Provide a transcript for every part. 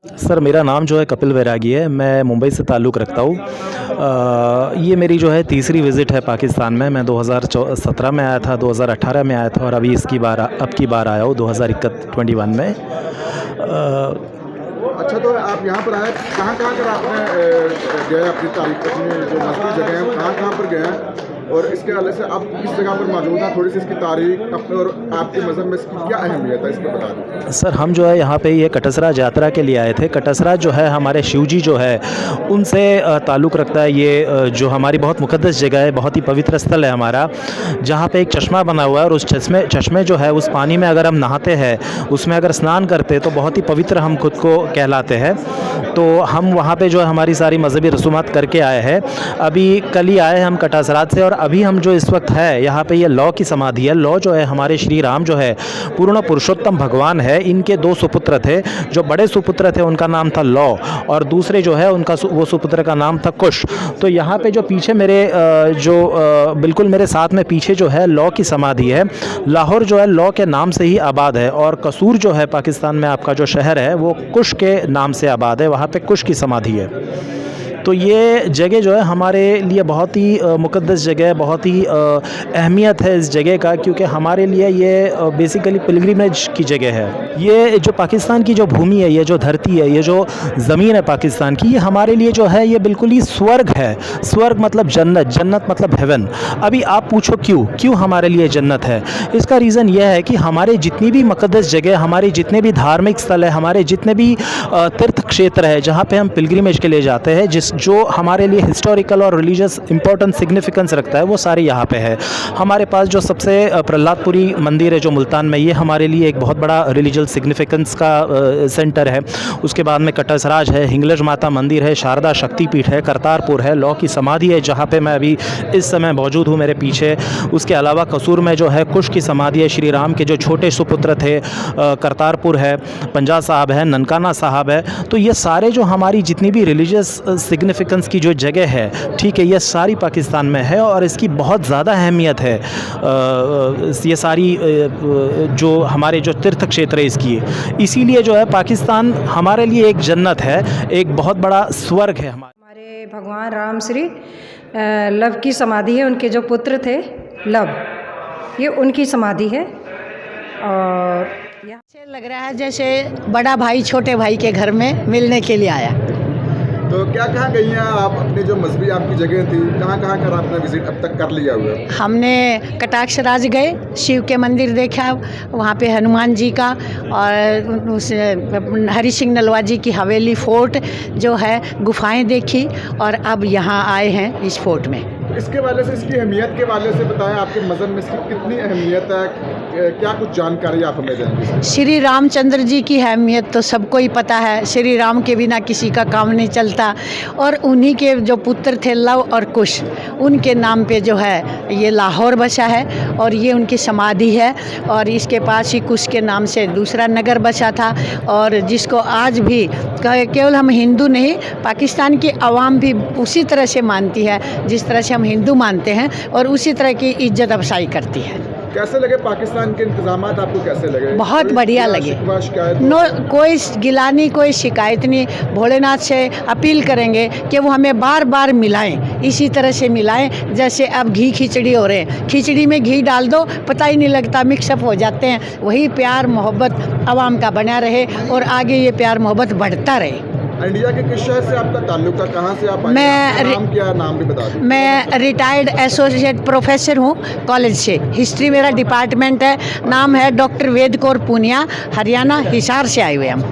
Sir मेरा नाम जो है कपिल वैरागी है। मैं मुंबई से ताल्लुक़ रखता हूँ। ये मेरी जो है तीसरी विज़िट है पाकिस्तान में। मैं 2017 में आया था, 2018 में आया था और अभी अब की बार आया हूँ 2021 में। अच्छा, तो आप यहाँ पर आए, कहाँ कर आपने गए अपनी तारीख अपनी जो मस्ती जगह है कहाँ पर गए हैं, और इसके अलावा से आप किस जगह पर मौजूद हैं, थोड़ी सी इसकी तारीख अपने और आपके मज़हब में इसकी क्या अहमियत है, इसको बता दें। सर हम जो है यहाँ पे ये कटसरा यात्रा के लिए आए थे। कटसरा जो है हमारे शिव जी जो है उनसे ताल्लुक़ रखता है। ये जो हमारी बहुत मुक़द्दस जगह है, बहुत ही पवित्र स्थल है हमारा, जहाँ पे एक चश्मा बना हुआ है और उस चश्मे जो है उस पानी में अगर हम नहाते हैं, उसमें अगर स्नान करते हैं तो बहुत ही पवित्र हम खुद को कहलाते हैं। तो हम वहाँ पे जो है हमारी सारी मज़हबी रसूमात करके आए हैं। अभी कल ही आए हम कटासरात से, और अभी हम जो इस वक्त है यहाँ पे ये लौ की समाधि है। लौ जो है हमारे श्री राम जो है पूर्ण पुरुषोत्तम भगवान है। इनके दो सुपुत्र थे। जो बड़े सुपुत्र थे उनका नाम था लौ, और दूसरे जो है उनका वो सुपुत्र का नाम था कुश। तो यहाँ पे जो पीछे मेरे बिल्कुल मेरे साथ में पीछे जो है लौ की समाधि है। लाहौर जो है लौ के नाम से ही आबाद है, और कसूर जो है पाकिस्तान में आपका जो शहर है वो कुश के नाम से आबाद है। वहाँ पे कुश की समाधि है। तो ये जगह जो है हमारे लिए बहुत ही मुक़द्दस जगह है, बहुत ही अहमियत है इस जगह का, क्योंकि हमारे लिए ये बेसिकली पिलग्रिमेज की जगह है। ये जो पाकिस्तान की जो भूमि है, ये जो धरती है, ये जो ज़मीन है पाकिस्तान की, ये हमारे लिए जो है ये बिल्कुल ही स्वर्ग है। स्वर्ग मतलब जन्नत, जन्नत मतलब हेवन। अभी आप पूछो क्यों हमारे लिए जन्नत है। इसका रीज़न ये है कि हमारे जितनी भी मुक़द्दस जगह, हमारे जितने भी धार्मिक स्थल है, हमारे जितने भी तीर्थ क्षेत्र है जहाँ पे हम पिलग्रिमेज के लिए जाते हैं, जो हमारे लिए हिस्टोरिकल और रिलीजियस इंपॉर्टेंट सिग्निफिकेंस रखता है, वो सारे यहाँ पे है। हमारे पास जो सबसे प्रहलादपुरी मंदिर है जो मुल्तान में, ये हमारे लिए एक बहुत बड़ा रिलीजियस सिग्निफिकेंस का सेंटर है। उसके बाद में कटसराज है, हिंगलज माता मंदिर है, शारदा शक्तिपीठ है, करतारपुर है, लौ की समाधि है जहाँ पे मैं अभी इस समय मौजूद हूँ मेरे पीछे। उसके अलावा कसूर में जो है कुश की समाधि है, श्री राम के जो छोटे सुपुत्र थे। करतारपुर है, पंजा साहब है, ननकाना साहब है। तो ये सारे जो हमारी जितनी भी रिलीजियस सिग्निफिकेंस की जो जगह है, ठीक है, ये सारी पाकिस्तान में है और इसकी बहुत ज़्यादा अहमियत है। ये सारी जो हमारे जो तीर्थ क्षेत्र है इसकी, इसीलिए जो है पाकिस्तान हमारे लिए एक जन्नत है, एक बहुत बड़ा स्वर्ग है। हमारे भगवान राम श्री लव की समाधि है। उनके जो पुत्र थे लव, ये उनकी समाधि है। और अच्छा लग रहा है जैसे बड़ा भाई छोटे भाई के घर में मिलने के लिए आया। तो कहाँ गई हैं आप, अपनी जो मजहबी आपकी जगह थी, कहाँ कर आपने विजिट अब तक कर लिया हुआ? हमने कटाक्षराज गए, शिव के मंदिर देखा, वहाँ पे हनुमान जी का, और उस हरि सिंह नलवा जी की हवेली, फोर्ट जो है, गुफाएं देखी, और अब यहाँ आए हैं इस फोर्ट में। इसके वाले से, इसकी अहमियत के वाले से बताएं, आपके मज़हब में इसकी कितनी अहमियत है, क्या कुछ जानकारी आप हमें देंगे? श्री रामचंद्र जी की अहमियत तो सबको ही पता है। श्री राम के बिना किसी का काम नहीं चलता, और उन्हीं के जो पुत्र थे लव और कुश, उनके नाम पे जो है ये लाहौर बसा है, और ये उनकी समाधि है। और इसके पास ही कुश के नाम से दूसरा नगर बसा था, और जिसको आज भी केवल हम हिंदू नहीं, पाकिस्तान की आवाम भी उसी तरह से मानती है जिस तरह से हम हिंदू मानते हैं, और उसी तरह की इज्जत अफजाई करती है। कैसे लगे पाकिस्तान के इंतजामात, आपको कैसे लगे? बहुत बढ़िया लगे। नो, कोई गिलानी, कोई शिकायत नहीं। भोलेनाथ से अपील करेंगे कि वो हमें बार बार मिलाएं, इसी तरह से मिलाएं जैसे अब घी खिचड़ी हो रहे हैं। खिचड़ी में घी डाल दो, पता ही नहीं लगता, मिक्सअप हो जाते हैं। वही प्यार मोहब्बत आवाम का बना रहे, और आगे ये प्यार मोहब्बत बढ़ता रहे। इंडिया के किस शहर से आपका ताल्लुक है, कहाँ से आप आए? नाम क्या, नाम भी बता दें। मैं रिटायर्ड एसोसिएट प्रोफेसर हूँ कॉलेज से। हिस्ट्री मेरा डिपार्टमेंट है। नाम है डॉक्टर वेद कौर पूनिया, हरियाणा हिसार से आए हुए हम।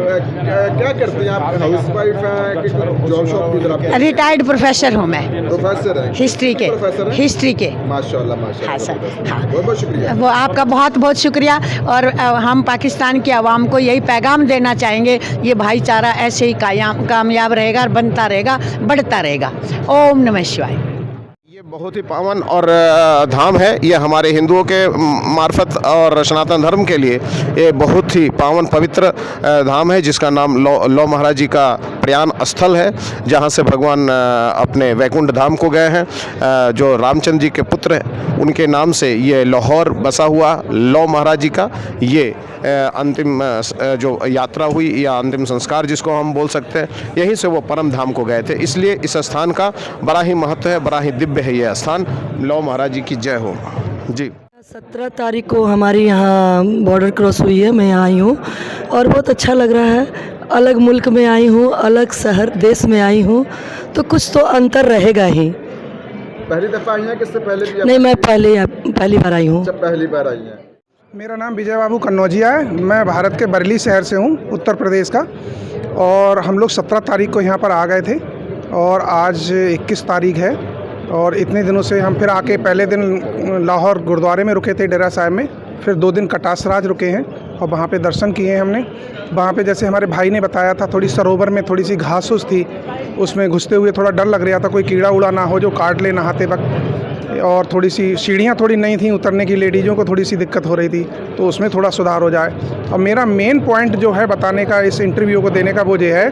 क्या करते हैं आप? हाउसवाइफ हैं कि जॉब शॉप की तरफ? रिटायर्ड प्रोफेसर हूँ मैं। प्रोफेसर हैं हिस्ट्री के? हिस्ट्री के। माशाल्लाह माशाल्लाह। हाँ सर, हाँ, बहुत बहुत शुक्रिया। वो आपका बहुत बहुत शुक्रिया। और हम पाकिस्तान की आवाम को यही पैगाम देना चाहेंगे, ये भाईचारा ऐसे ही कामयाब रहेगा और बनता रहेगा, बढ़ता रहेगा। ओम नमः शिवाय। ये बहुत ही पावन और धाम है। ये हमारे हिंदुओं के मार्फत और सनातन धर्म के लिए ये बहुत ही पावन पवित्र धाम है, जिसका नाम लौ महाराज जी का प्रयाण स्थल है जहाँ से भगवान अपने वैकुंठ धाम को गए हैं। जो रामचंद्र जी के पुत्र हैं उनके नाम से ये लाहौर बसा हुआ लौ महाराज जी का ये अंतिम जो यात्रा हुई या अंतिम संस्कार जिसको हम बोल सकते हैं, यहीं से वो परम धाम को गए थे। इसलिए इस स्थान का बड़ा ही महत्व है, बड़ा ही दिव्य है ये स्थान। लौ महाराज जी की जय हो जी। 17 तारीख को हमारी यहाँ बॉर्डर क्रॉस हुई है, मैं यहाँ आई हूँ और बहुत अच्छा लग रहा है। अलग मुल्क में आई हूँ, अलग शहर देश में आई हूँ, तो कुछ तो अंतर रहेगा ही। पहली दफ़ा आई हैं किससे पहले भी? नहीं, मैं पहली बार आई हूँ। जब पहली बार आई हैं। मेरा नाम विजय बाबू कन्नौजिया है। मैं भारत के बरेली शहर से हूँ, उत्तर प्रदेश का। और हम लोग 17 तारीख को यहाँ पर आ गए थे और आज 21 तारीख है। और इतने दिनों से हम फिर आके पहले दिन लाहौर गुरुद्वारे में रुके थे, डेरा साहिब में। फिर 2 दिन कटासराज रुके हैं और वहाँ पे दर्शन किए हैं हमने। वहाँ पे जैसे हमारे भाई ने बताया था, थोड़ी सरोवर में थोड़ी सी घास फूस थी, उसमें घुसते हुए थोड़ा डर लग रहा था कोई कीड़ा उड़ा ना हो जो काट ले नहाते वक्त। और थोड़ी सी सीढ़ियाँ थोड़ी नहीं थी उतरने की, लेडीज़ों को थोड़ी सी दिक्कत हो रही थी, तो उसमें थोड़ा सुधार हो जाए। और मेरा मेन पॉइंट जो है बताने का, इस इंटरव्यू को देने का, वो ये है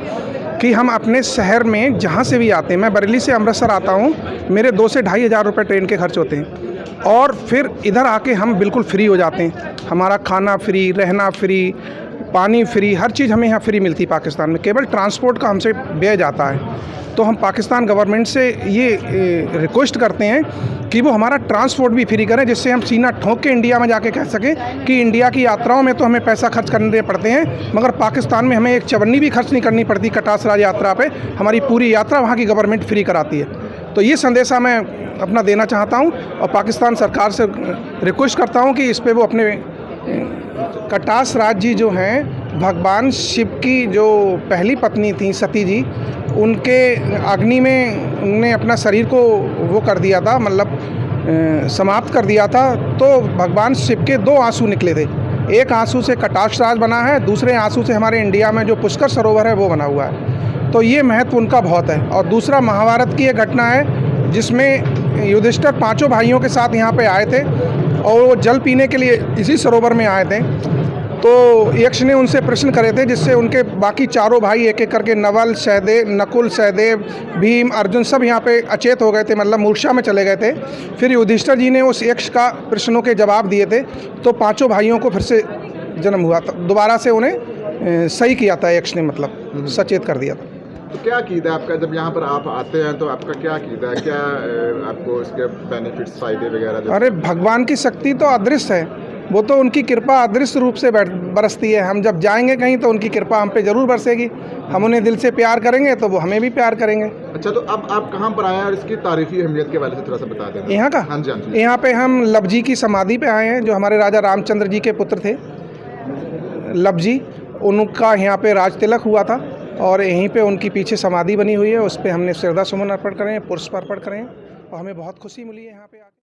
कि हम अपने शहर में जहाँ से भी आते हैं, मैं बरेली से अमृतसर आता हूँ, मेरे 2 से ढाई हज़ार रुपये ट्रेन के खर्च होते हैं और फिर इधर आके हम बिल्कुल फ्री हो जाते हैं। हमारा खाना फ्री, रहना फ्री, पानी फ्री, हर चीज़ हमें यहाँ फ्री मिलती है पाकिस्तान में। केवल ट्रांसपोर्ट का हमसे व्यय जाता है। तो हम पाकिस्तान गवर्नमेंट से ये रिक्वेस्ट करते हैं कि वो हमारा ट्रांसपोर्ट भी फ्री करें, जिससे हम सीना ठोक के इंडिया में जाके कह सकें कि इंडिया की यात्राओं में तो हमें पैसा खर्च करने पड़ते हैं, मगर पाकिस्तान में हमें एक चवन्नी भी खर्च नहीं करनी पड़ती। कटासराज यात्रा पे हमारी पूरी यात्रा वहाँ की गवर्नमेंट फ्री कराती है। तो ये संदेशा मैं अपना देना चाहता हूँ और पाकिस्तान सरकार से रिक्वेस्ट करता हूँ कि इस पर वो अपने कटासराज जी जो हैं, भगवान शिव की जो पहली पत्नी थी सती जी, उनके अग्नि में उनने अपना शरीर को वो कर दिया था, मतलब समाप्त कर दिया था। तो भगवान शिव के 2 आंसू निकले थे। एक आंसू से कटासराज बना है, दूसरे आंसू से हमारे इंडिया में जो पुष्कर सरोवर है वो बना हुआ है। तो ये महत्व उनका बहुत है। और दूसरा महाभारत की एक घटना है जिसमें युधिष्ठिर 5 भाइयों के साथ यहाँ पे आए थे और वो जल पीने के लिए इसी सरोवर में आए थे। तो यक्ष ने उनसे प्रश्न करे थे, जिससे उनके बाकी 4 भाई एक एक करके, नवल, सहदेव, नकुल, सहदेव, भीम, अर्जुन, सब यहाँ पे अचेत हो गए थे, मतलब मूर्छा में चले गए थे। फिर युधिष्ठिर जी ने उस यक्ष का प्रश्नों के जवाब दिए थे, तो 5 भाइयों को फिर से जन्म हुआ था, दोबारा से उन्हें सही किया था यक्ष ने, मतलब सचेत कर दिया था। तो क्या कीदा आपका जब यहाँ पर आप आते हैं, तो आपका क्या कीदा है, क्या आपको इसके बेनिफिट्स, फ़ायदे वगैरह? अरे भगवान की शक्ति तो अदृश्य है, वो तो उनकी कृपा अदृश्य रूप से बरसती है। हम जब जाएंगे कहीं तो उनकी कृपा हम पे ज़रूर बरसेगी। हम उन्हें दिल से प्यार करेंगे तो वो हमें भी प्यार करेंगे। अच्छा, तो अब आप कहाँ पर आए हैं और इसकी तारीखी अहमियत के बारे में थोड़ा सा बता दें। यहाँ का? हाँ जी, हाँ जी। यहाँ पे हम लब जी की समाधि पे आए हैं, जो हमारे राजा रामचंद्र जी के पुत्र थे, लब जी, उनका यहाँ पे राज तिलक हुआ था और यहीं पे उनकी पीछे समाधि बनी हुई है। उस पर हमने श्रद्धा सुमन अर्पण करें, पुष्प अर्पण करें और हमें बहुत खुशी मिली है यहाँ पे आके।